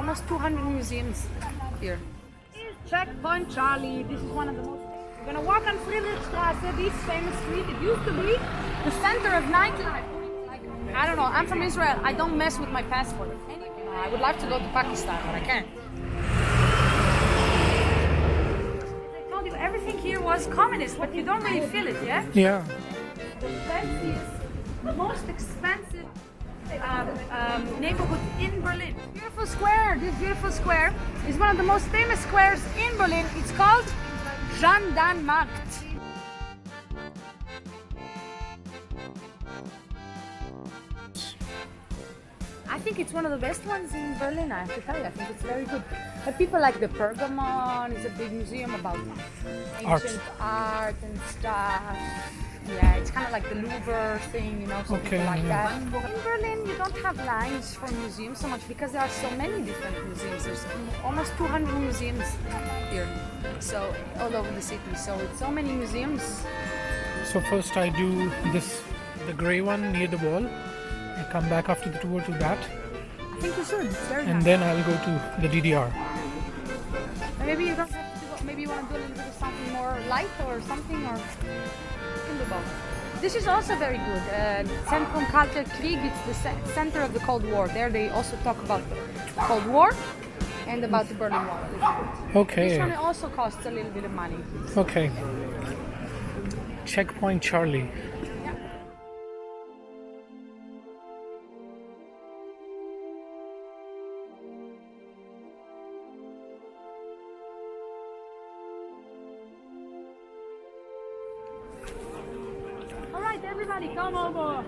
almost 200 museums here. Checkpoint Charlie. This is one of the most. We're gonna walk on Friedrichstraße, this famous street. It used to be the center of nightlife. Like, I don't know. I'm from Israel. I don't mess with my passport. I would like to go to Pakistan, but I can't. I told you everything here was communist, but you don't really feel it, yeah? Yeah. The fanciest, the most expensive neighborhood in Berlin. Beautiful square. This beautiful square is one of the most famous squares in Berlin. It's called Gendarmenmarkt. I think it's one of the best ones in Berlin, I have to tell you. I think it's very good. But people like the Pergamon is a big museum about ancient art and stuff. Yeah, it's kind of like the Louvre thing, you know, something like that. In Berlin, you don't have lines for museums so much because there are so many different museums. There's almost 200 museums here, so all over the city. So it's so many museums. So first I do the grey one near the wall. I come back after the tour to that. I think you should. It's very nice. And then I'll go to the DDR. Maybe you don't have to do. Maybe you want to do a little bit of something more light or something, or in the both. This is also very good. Zentrum Kalter Krieg. It's the center of the Cold War. There they also talk about the Cold War and about the Berlin Wall. Okay. This one also costs a little bit of money. Okay. Checkpoint Charlie. Everybody come over.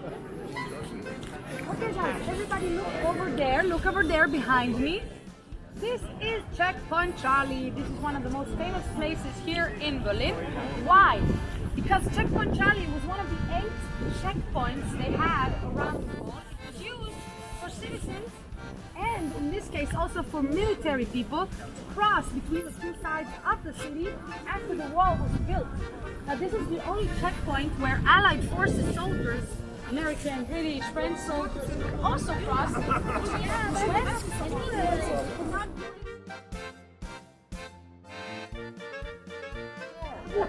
Okay guys, everybody look over there behind me. This is Checkpoint Charlie. This is one of the most famous places here in Berlin. Why? Because Checkpoint Charlie was one of the 8 checkpoints they had around the world. It was used for citizens and in this case also for military people to cross between the two sides of the city after the wall was built. Now this is the only checkpoint where Allied forces soldiers, American, British, French soldiers, could also cross.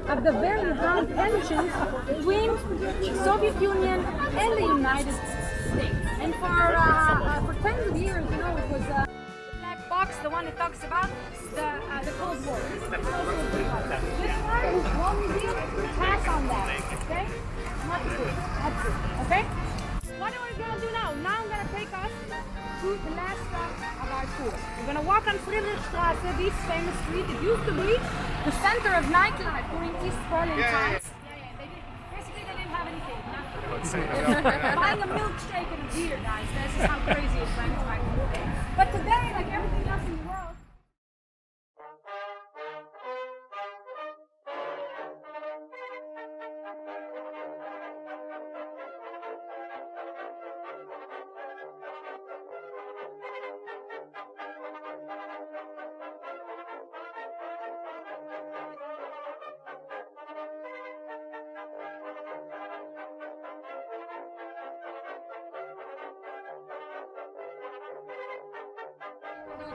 Of the very high tensions between the Soviet Union and the United States. And for tens of years, you know, it was the black box, the one that talks about the Cold War. This is the Cold War. This one is one museum, pass on that, okay? Not good, not good, okay? What are we gonna do now? Now I'm gonna take us to the last stop of our tour. We're gonna walk on Friedrichstraße, this famous street. It used to be the center of nightlife during East Berlin times. Basically, they didn't have anything. Buying a milkshake and a beer, guys. This is how crazy it went back in the day. But today, like everything else in the world.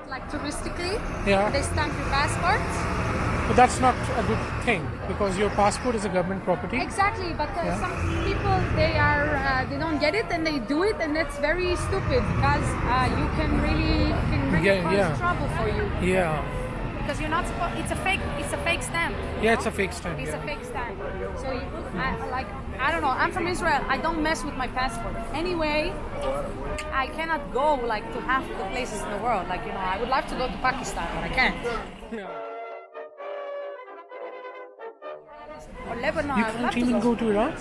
Like touristically, Yeah. they stamp your passport. But that's not a good thing because your passport is a government property. Exactly, but some people they don't get it and they do it, and that's very stupid because you can really cause trouble for you. Yeah. Because you're not supposed. It's a fake stamp. Yeah, it's a fake stamp. It's a fake stamp. So I don't know. I'm from Israel. I don't mess with my passport. Anyway, I cannot go like to half the places in the world. Like, you know, I would like to go to Pakistan, but I can't. Yeah. Or Lebanon. You I would love can't to even go to Iran?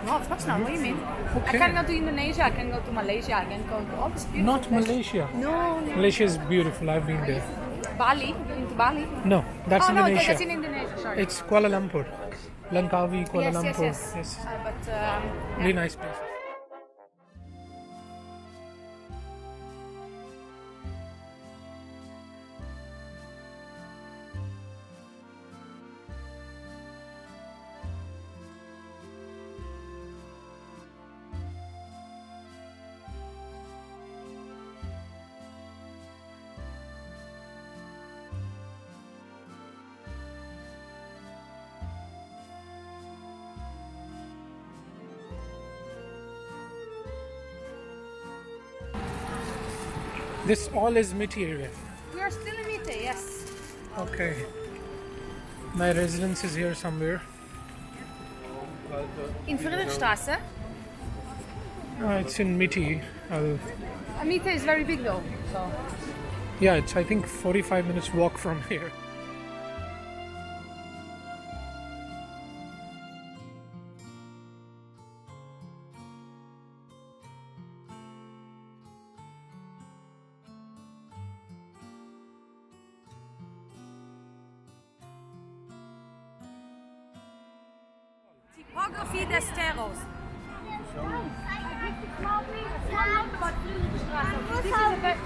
No, of course not. What do you mean? Okay. I can go to Indonesia. I can go to Malaysia. I can go to all these beautiful Not places. Malaysia. No. Malaysia is beautiful. I've been there. Bali. You been to Bali? No, that's Oh no, Indonesia. that's in Indonesia. Sorry. It's Kuala Lumpur. Langkawi, Kuala Lumpur. Yes. But Really nice place. This all is Mitte area. We are still in Mitte, yes. Okay. My residence is here somewhere. In Friedrichstraße. It's in Mitte. Mitte is very big though, so. Yeah, it's I think 45 minutes walk from here. Topography des Terrors.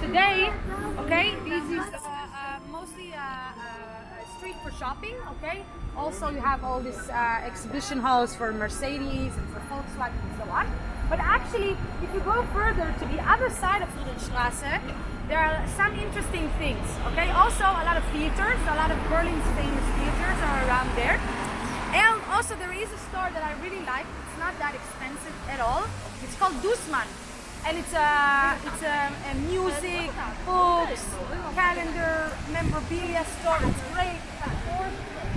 Today, okay, this is mostly a street for shopping, okay? Also, you have all this exhibition halls for Mercedes and for Volkswagen and so on. But actually, if you go further to the other side of Friedrichstraße, there are some interesting things, okay? Also, a lot of theaters, a lot of Berlin's famous theaters are around there. And also there is a store that I really like. It's not that expensive at all. It's called Dussmann. And it's a music, books, calendar, memorabilia store. It's great. It's like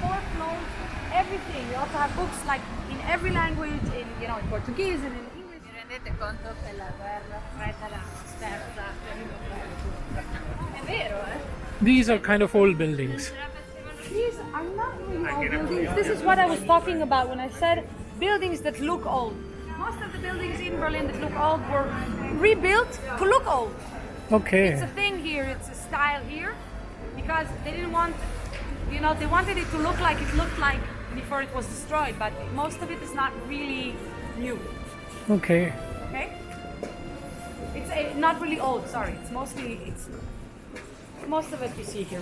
four floors, everything. You also have books like in every language, in in Portuguese and in English. Rendete conto che la guerra fredda la terza è vero, eh? These are kind of old buildings. These are not really old buildings. This is what I was talking about when I said buildings that look old. Most of the buildings in Berlin that look old were rebuilt to look old. Okay. It's a thing here, it's a style here, because they didn't want, they wanted it to look like it looked like before it was destroyed, but most of it is not really new. Okay. Okay? It's not really old, sorry. Most of it you see here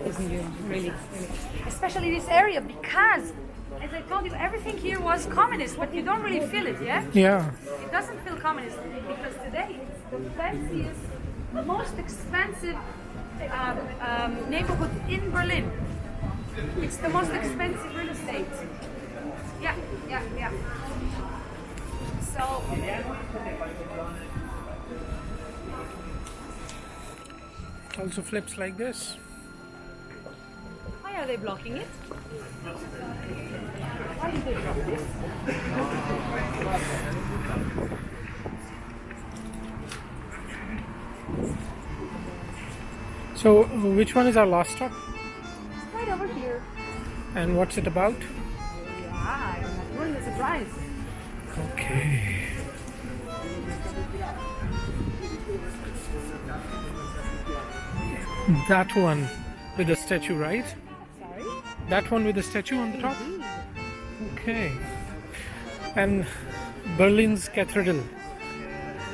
isn't new, really. Especially this area, because, as I told you, everything here was communist, but you don't really feel it, yeah? Yeah. It doesn't feel communist, because today it's the fanciest, most expensive neighborhood in Berlin. It's the most expensive real estate. Yeah. So... Also flips like this. Why are they blocking it? Why did they block this? So, which one is our last stop? Right over here. And what's it about? Yeah, I'm not ruining the surprise. Okay. That one with the statue, right? Sorry? That one with the statue on the top? Indeed. Okay. And Berlin's Cathedral.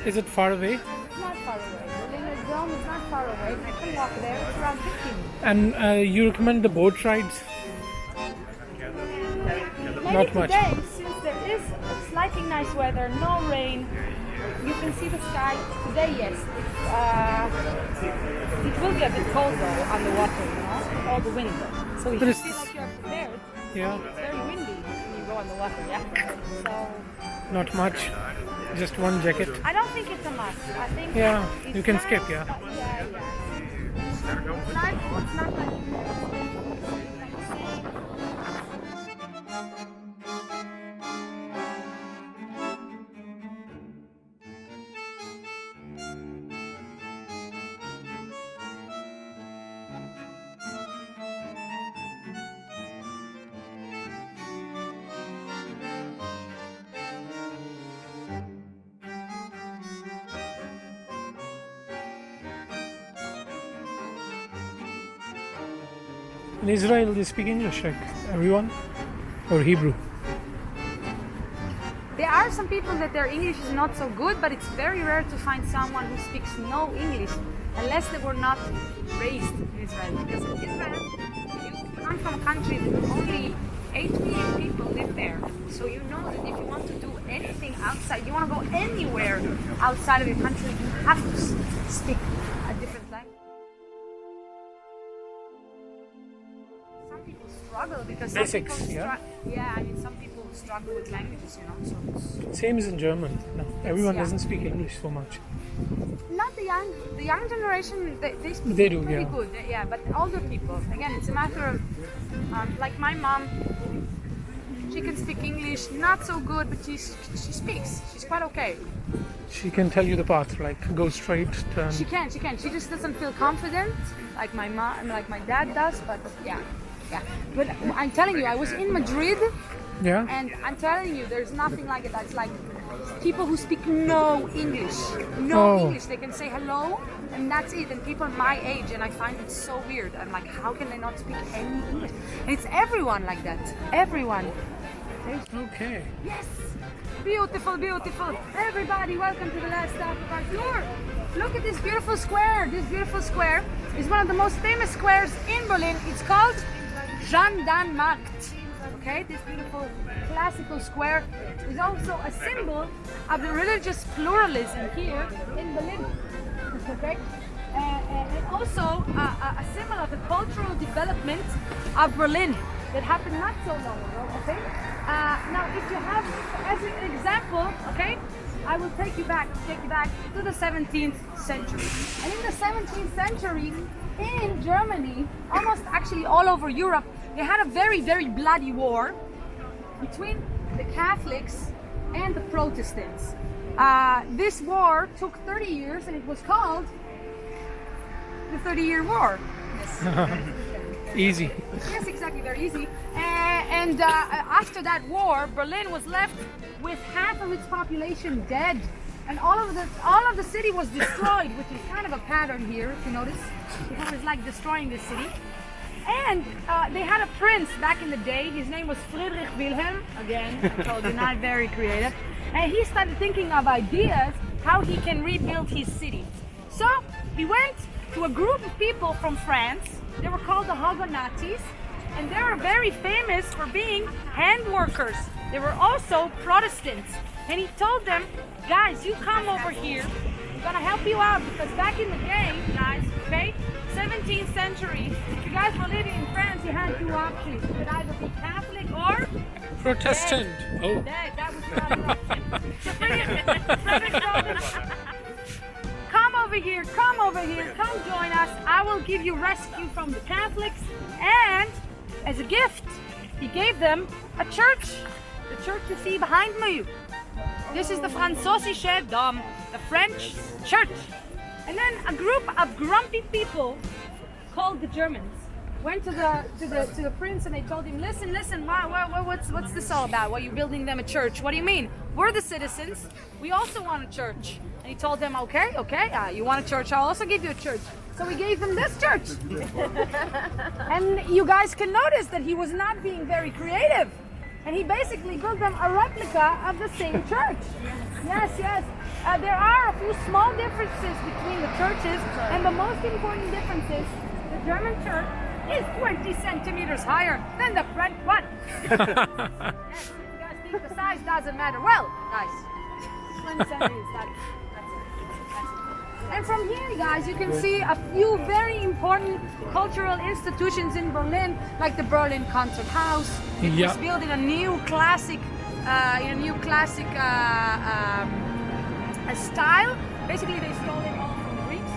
Is it far away? It's not far away. Berliner Dome is not far away. I can walk there. It's around 15 minutes. And you recommend the boat rides? Maybe Not much. today, since there is slightly nice weather, no rain, you can see the sky. Today, yes. It will be a bit cold though on the water, with all the wind. So if But you it's- feel like you're prepared, Yeah, it's very windy when you go on the water, yeah? So not much. Just one jacket. I don't think it's a must. I think Yeah, it's you can nice, skip, yeah. but yeah. It's not like In Israel, they speak English, like everyone, or Hebrew. there are some people that their English is not so good, but it's very rare to find someone who speaks no English unless they were not raised in Israel. Because in Israel, you come from a country that only 8 million people live there. So you know that if you want to do anything outside, you want to go anywhere outside of your country, you have to speak a different language. Some people struggle because some Basics, people yeah? I mean, some people struggle with languages, So it's Same as in German. No, everyone Yeah. doesn't speak English so much. not the young generation, they speak They do, pretty yeah. good. Yeah, but older people, again, it's a matter of like my mom. She can speak English, not so good, but she speaks. She's quite okay. She can tell you the path, like go straight, turn. She can. She just doesn't feel confident, like my mom, like my dad does. But yeah. But I'm telling you, I was in Madrid, Yeah. and I'm telling you, there's nothing like it. That's like people who speak no English, no Oh. English. They can say hello, and that's it. And people my age, and I find it so weird. I'm like, how can they not speak any English? And it's everyone like that. Everyone. Okay. Yes! Beautiful, beautiful. Everybody, welcome to the last stop of our tour. Look at this beautiful square. This beautiful square is one of the most famous squares in Berlin. It's called Gendarmenmarkt. Okay, this beautiful classical square is also a symbol of the religious pluralism here in Berlin. Okay? And also a symbol of the cultural development of Berlin that happened not so long ago. Okay? Now, if you have, as an example, okay, I will take you back to the 17th century. And in the 17th century, in Germany, almost actually all over Europe, they had a very, very bloody war between the Catholics and the Protestants. This war took 30 years, and it was called the 30-Year War. Easy. Yes, exactly, very easy. And after that war, Berlin was left with half of its population dead, and all of the city was destroyed, which is kind of a pattern here, if you notice. It was like destroying the city. And they had a prince back in the day. His name was Friedrich Wilhelm. Again, I told you, not very creative. And he started thinking of ideas how he can rebuild his city. So he went to a group of people from France. They were called the Huguenots, and they were very famous for being hand workers. They were also Protestants. And he told them, guys, you come over here. I'm gonna help you out, because back in the day, guys, okay, 17th century, if you guys were living in France, you had two options. You could either be Catholic or Protestant. Oh. that was not an option. So Frederick told them, come over here, come join us. I will give you rescue from the Catholics. And as a gift, he gave them a church. The church you see behind me. This is the Französische Dom, the French church. And then a group of grumpy people called the Germans went to the prince, and they told him, listen, what's this all about? Why are you building them a church? What do you mean? We're the citizens. We also want a church. And he told them, okay, you want a church? I'll also give you a church. So we gave them this church. And you guys can notice that he was not being very creative. And he basically built them a replica of the same church. Yes. There are a few small differences between the churches, and the most important difference is the German church is 20 centimeters higher than the French one. Yes, if you guys think the size doesn't matter. Well, guys, 20 centimeters, that's it. And from here, guys, you can see a few very important cultural institutions in Berlin, like the Berlin Konzerthaus. It was built in a new classic, style. Basically, they stole it all from the Greeks.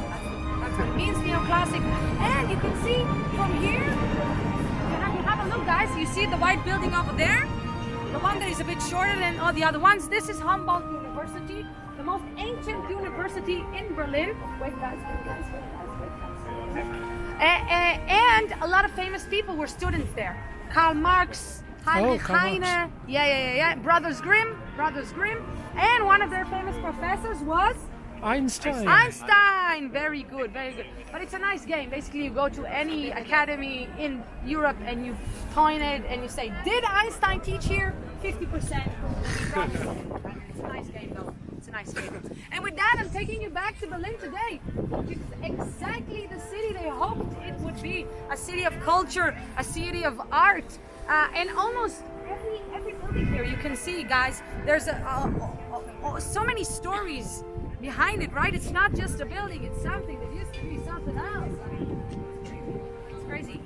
That's what it means, neoclassic. And you can see from here, you have a look, guys. You see the white building over there? The one that is a bit shorter than all the other ones. This is Humboldt University, the most ancient university in Berlin. Wait, guys. And a lot of famous people were students there. Karl Marx, Heinrich Heine, Brothers Grimm, and one of their famous professors was Einstein. Very good. But it's a nice game. Basically, you go to any academy in Europe and you point it and you say, did Einstein teach here? 50%. It's a nice game, though. It's a nice game. And with that, I'm taking you back to Berlin today, which is exactly the city they hoped it would be. A city of culture, a city of art. And almost every building here, you can see, guys, there's so many stories behind it, right? It's not just a building, it's something that used to be something else. I mean, it's crazy.